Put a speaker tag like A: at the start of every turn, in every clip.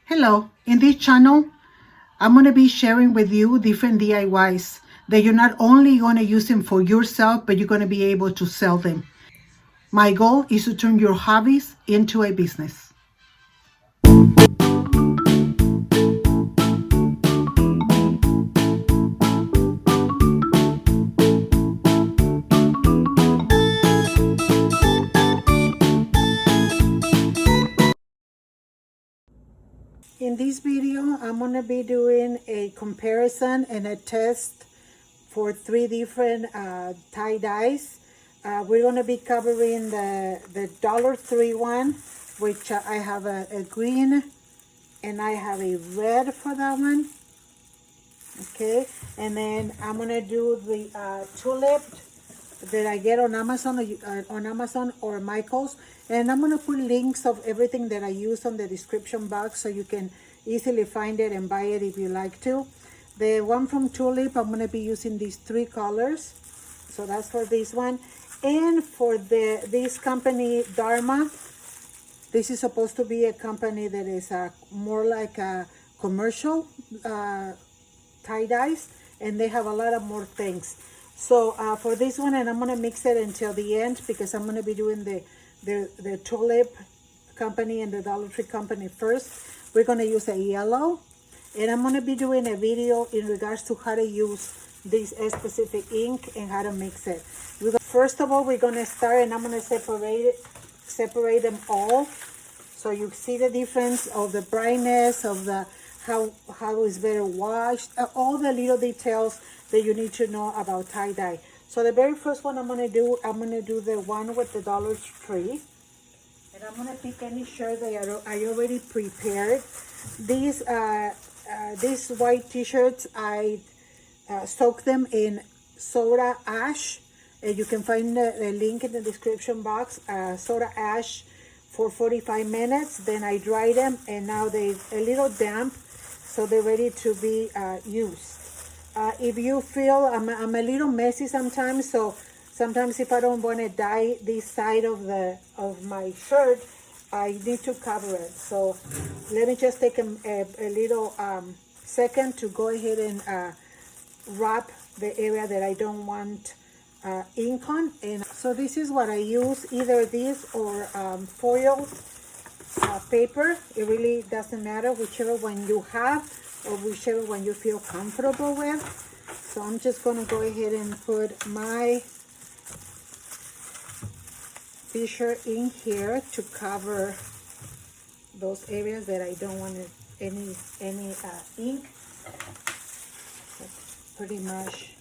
A: Hello, in this channel, I'm going to be sharing with you different DIYs that you're not only going to use them for yourself, but you're going to be able to sell them. My goal is to turn your hobbies into a business. In this video, I'm going to be doing a comparison and a test for 3 different tie-dyes. We're going to be covering the $3 one, which I have a green and I have a red for that one. Okay, and then I'm going to do the tulip that I get on Amazon or Michael's, and I'm going to put links of everything that I use on the description box so you can easily find it and buy it if you like to. The one from Tulip, I'm going to be using these 3 colors, so that's for this one. And for this company Dharma, this is supposed to be a company that is more like a commercial tie-dyes, and they have a lot of more things. So for this one, and I'm going to mix it until the end because I'm going to be doing the Tulip company and the Dollar Tree company first. We're going to use a yellow, and I'm going to be doing a video in regards to how to use this specific ink and how to mix it. First of all, we're going to start, and I'm going to separate them all so you see the difference of the brightness of the how it's better washed, all the little details that you need to know about tie-dye. So the very first one I'm going to do the one with the Dollar Tree, and I'm going to pick any shirt that I already prepared. These white t-shirts, I soak them in soda ash, and you can find the link in the description box. Soda ash for 45 minutes, then I dry them, and now they're a little damp, so they're ready to be used. If you feel I'm a little messy sometimes, so sometimes if I don't want to dye this side of my shirt, I need to cover it. So let me just take a little second to go ahead and wrap the area that I don't want ink on. And so this is what I use, either this or foil paper. It really doesn't matter, whichever one you have or whichever one you feel comfortable with. So I'm just going to go ahead and put my t-shirt in here to cover those areas that I don't want any ink. That's pretty much.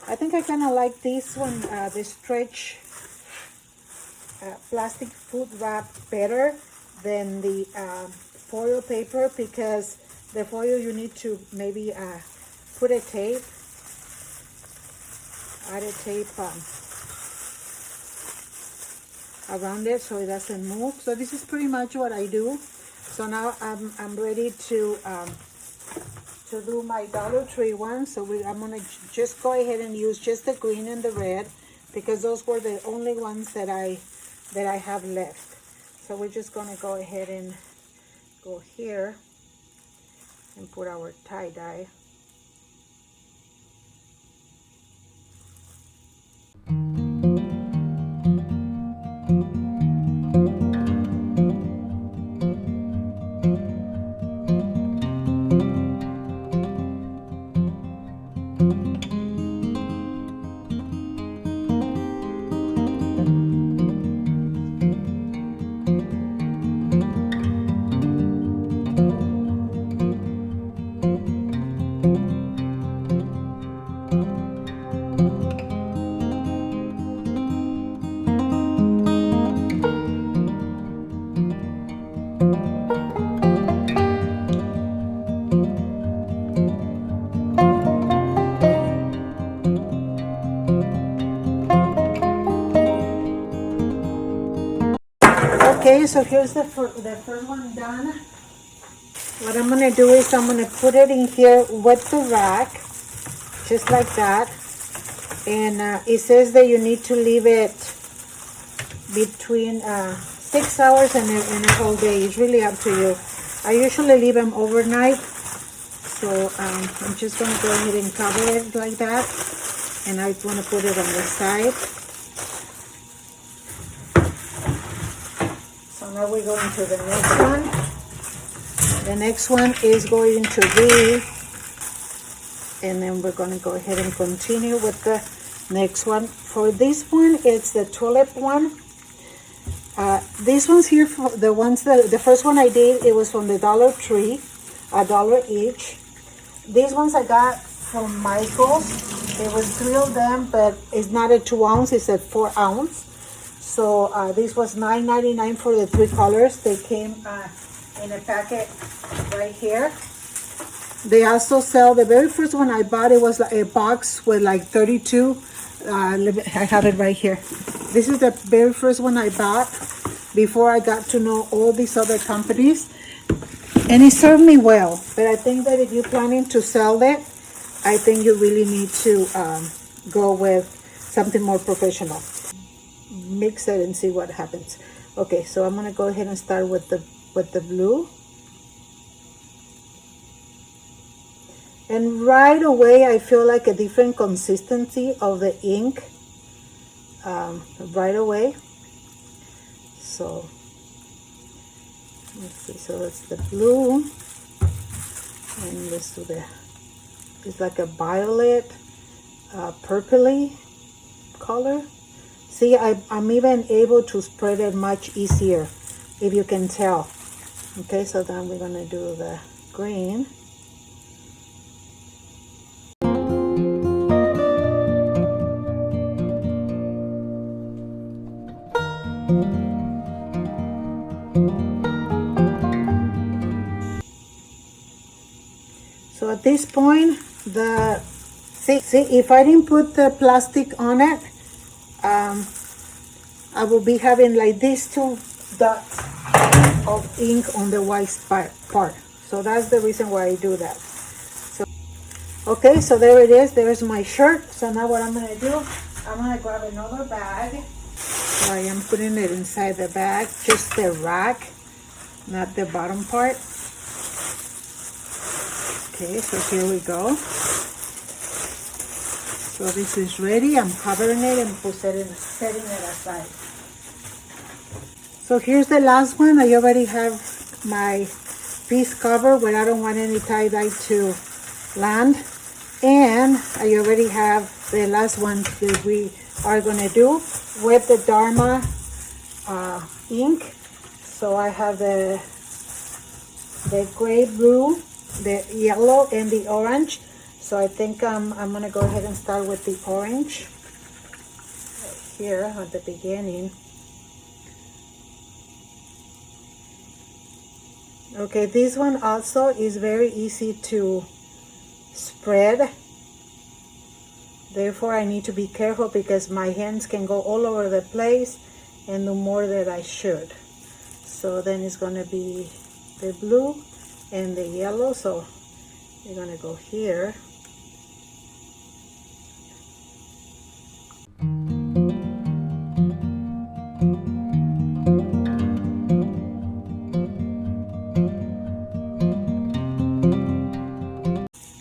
A: I think I kind of like this one, the stretch plastic food wrap, better than the foil paper, because the foil you need to maybe put a tape, add a tape around it so it doesn't move. So this is pretty much what I do. So now I'm ready to do my Dollar Tree one. So I'm gonna just go ahead and use just the green and the red, because those were the only ones that I have left. So we're just gonna go ahead and go here and put our tie-dye. Okay, so here's the first one done. What I'm going to do is I'm going to put it in here with the rack, just like that. And it says that you need to leave it between 6 hours and a whole day. It's really up to you. I usually leave them overnight. So I'm just going to go ahead and cover it like that. And I want to put it on the side. So now we're going to the next one. The next one is going to be, and then we're going to go ahead and continue with the next one. For this one, it's the tulip one. These ones here, for the ones that, the first one I did, it was from the Dollar Tree, $1 each. These ones I got from Michael's. It was 3 of them, but it's not a 2 ounce, it's a 4 ounce. So this was $9.99 for the 3 colors. They came in a packet right here. They also sell, the very first one I bought, it was like a box with like 32. I have it right here. This is the very first one I bought before I got to know all these other companies. And it served me well. But I think that if you're planning to sell it, I think you really need to go with something more professional. Mix it and see what happens. Okay, so I'm gonna go ahead and start with the blue. And right away, I feel like a different consistency of the ink right away. So let's see, so that's the blue. And let's do the, it's like a violet, purpley color. See, I'm even able to spread it much easier, if you can tell. Okay, so then we're gonna do the green. So at this point, see, if I didn't put the plastic on it, I will be having like these 2 dots of ink on the white part. So that's the reason why I do that. So, okay, so there it is. There's my shirt. So now what I'm going to do, I'm going to grab another bag. So I am putting it inside the bag, just the rack, not the bottom part. Okay, so here we go. So this is ready. I'm covering it and setting it aside. So here's the last one. I already have my piece covered where I don't want any tie-dye to land. And I already have the last one that we are going to do with the Dharma ink. So I have the gray, blue, the yellow, and the orange. So I think I'm going to go ahead and start with the orange right here at the beginning. Okay, this one also is very easy to spread. Therefore, I need to be careful because my hands can go all over the place and do more than I should. So then it's going to be the blue and the yellow. So you're going to go here.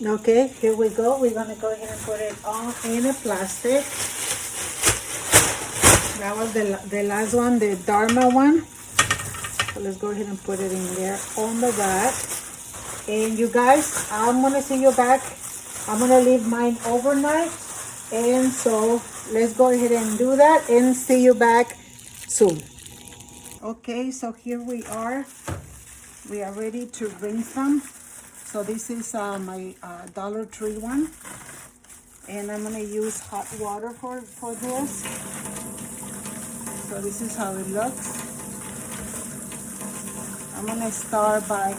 A: Okay, here we go. We're going to go ahead and put it all in a plastic. That was the last one, the Dharma one. So let's go ahead and put it in there on the rack. And you guys, I'm going to see you back. I'm going to leave mine overnight. And so let's go ahead and do that and see you back soon. Okay, so here we are. We are ready to rinse them. So this is my Dollar Tree one. And I'm going to use hot water for this. So this is how it looks. I'm going to start by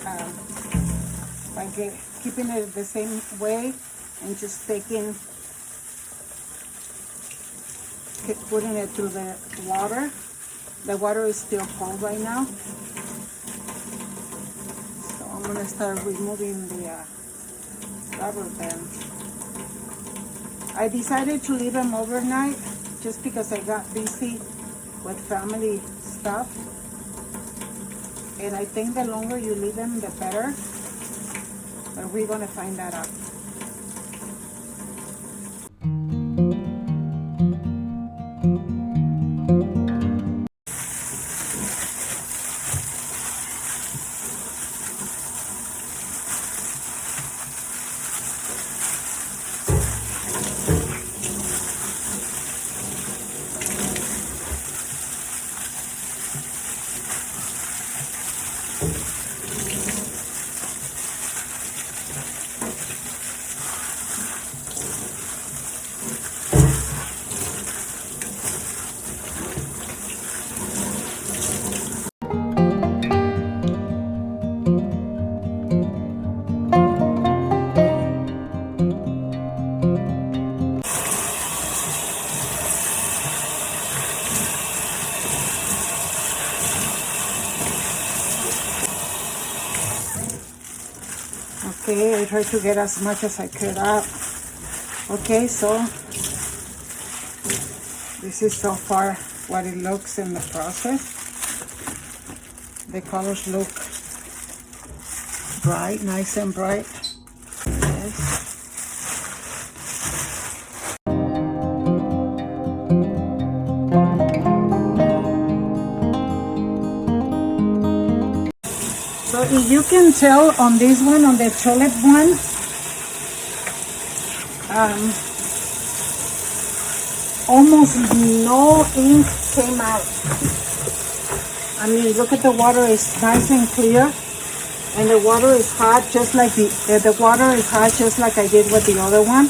A: keeping it the same way and just putting it through the water. The water is still cold right now. So I'm going to start removing the rubber bands. I decided to leave them overnight just because I got busy with family stuff. And I think the longer you leave them, the better. But we're gonna find that out. Okay, I tried to get as much as I could out. Okay, so this is so far what it looks in the process. The colors look bright, nice and bright. Yes. So if you can tell on this one, on the tulip one, almost no ink came out. I mean, look at the water is nice and clear, and the water is hot, just like the water is hot, just like I did with the other one.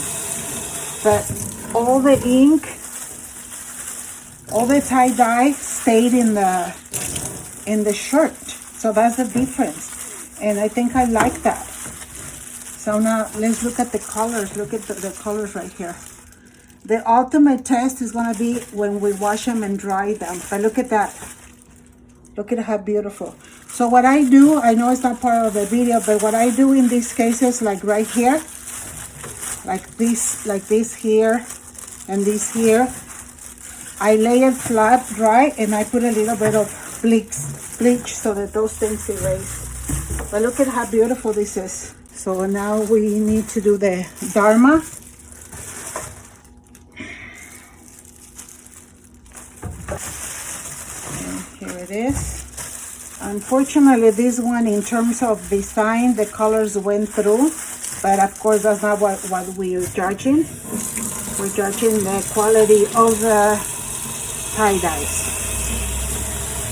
A: But all the ink, all the tie-dye stayed in the shirt. So that's the difference, and I think I like that. So now let's look at the colors. Look at the colors right here. The ultimate test is gonna be when we wash them and dry them. But look at that. Look at how beautiful. So what I do, I know it's not part of the video, but what I do in these cases, like right here, like this here, and this here, I lay it flat, dry, and I put a little bit of bleach so that those things erase. But look at how beautiful this is. So now we need to do the Dharma. And here it is. Unfortunately, this one, in terms of design, the colors went through, but of course that's not what we're judging. We're judging the quality of the tie-dyes.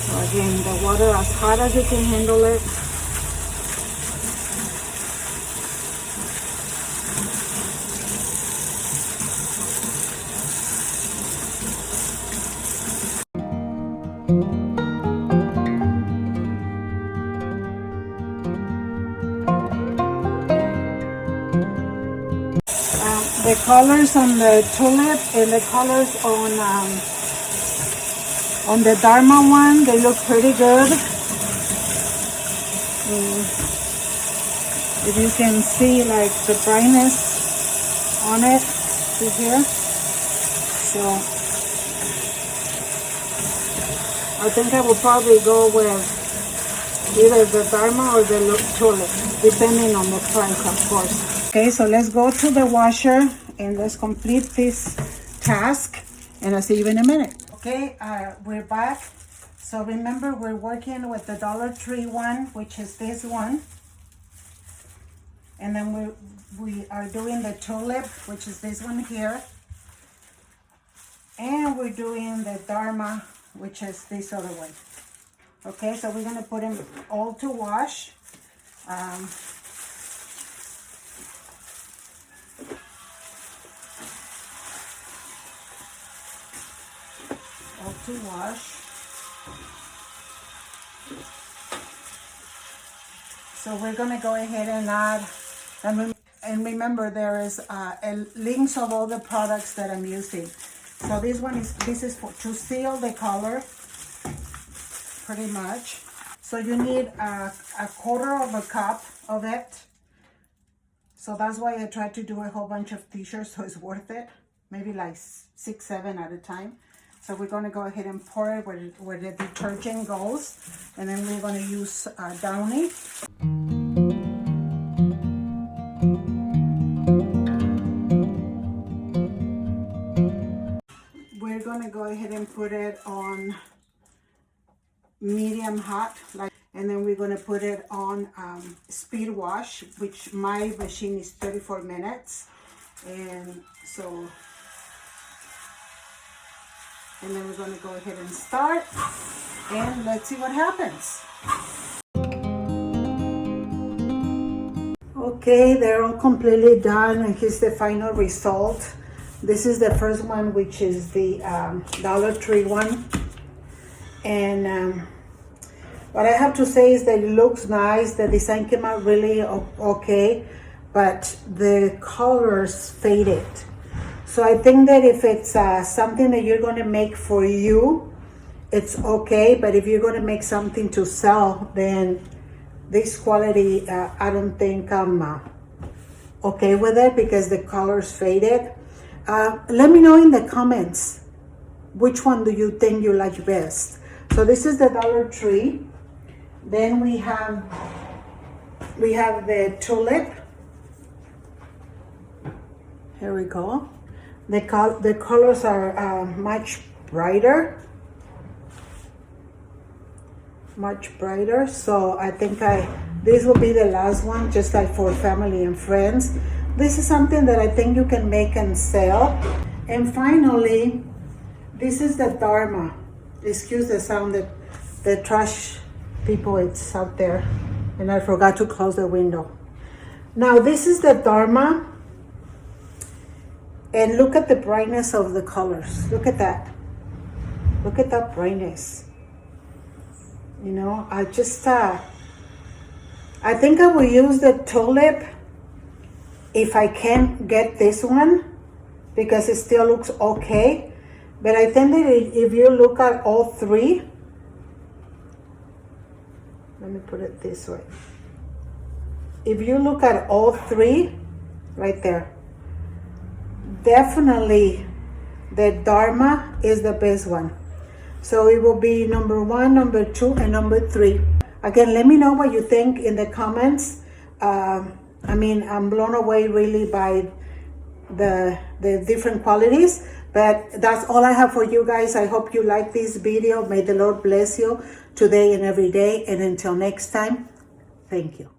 A: So again, the water as hot as you can handle it. The colors on the tulip and the colors on the Dharma one, they look pretty good. If you can see like the brightness on it, see here. So I think I will probably go with either the Dharma or the tulip, depending on the price, of course. Okay, so let's go to the washer and let's complete this task, and I'll see you in a minute. Okay, we're back. So remember, we're working with the Dollar Tree one, which is this one. And then we are doing the tulip, which is this one here. And we're doing the Dharma, which is this other one. Okay, so we're gonna put them all to wash. All to wash. So we're gonna go ahead and add, and remember there is links of all the products that I'm using. So this is to seal the color, pretty much. So you need a quarter of a cup of it. So that's why I tried to do a whole bunch of t-shirts, so it's worth it. Maybe like 6, 7 at a time. So we're going to go ahead and pour it where the detergent goes. And then we're going to use Downy. We're going to go ahead and put it on medium hot. And then we're going to put it on speed wash, which my machine is 34 minutes. And so... And then we're going to go ahead and start, and let's see what happens. Okay, they're all completely done, and here's the final result. This is the first one, which is the Dollar Tree one. And what I have to say is that it looks nice. The design came out really okay, but the colors faded. So I think that if it's something that you're going to make for you, it's okay. But if you're going to make something to sell, then this quality, I don't think I'm okay with it because the colors faded. Let me know in the comments, which one do you think you like best? So this is the Dollar Tree. Then we have the tulip. Here we go. The colors are much brighter. So I think this will be the last one, just like for family and friends. This is something that I think you can make and sell. And finally, this is the Dharma. Excuse the sound that the trash people, it's out there. And I forgot to close the window. Now this is the Dharma. And look at the brightness of the colors. Look at that. Look at that brightness. You know, I think I will use the tulip if I can get this one, because it still looks okay. But I think that if you look at all three, let me put it this way. If you look at all three, right there, definitely the Dharma is the best one. So it will be number 1, number 2, and number 3. Again, let me know what you think in the comments. I mean, I'm blown away really by the different qualities. But that's all I have for you guys. I hope you like this video. May the Lord bless you today and every day. And until next time, thank you.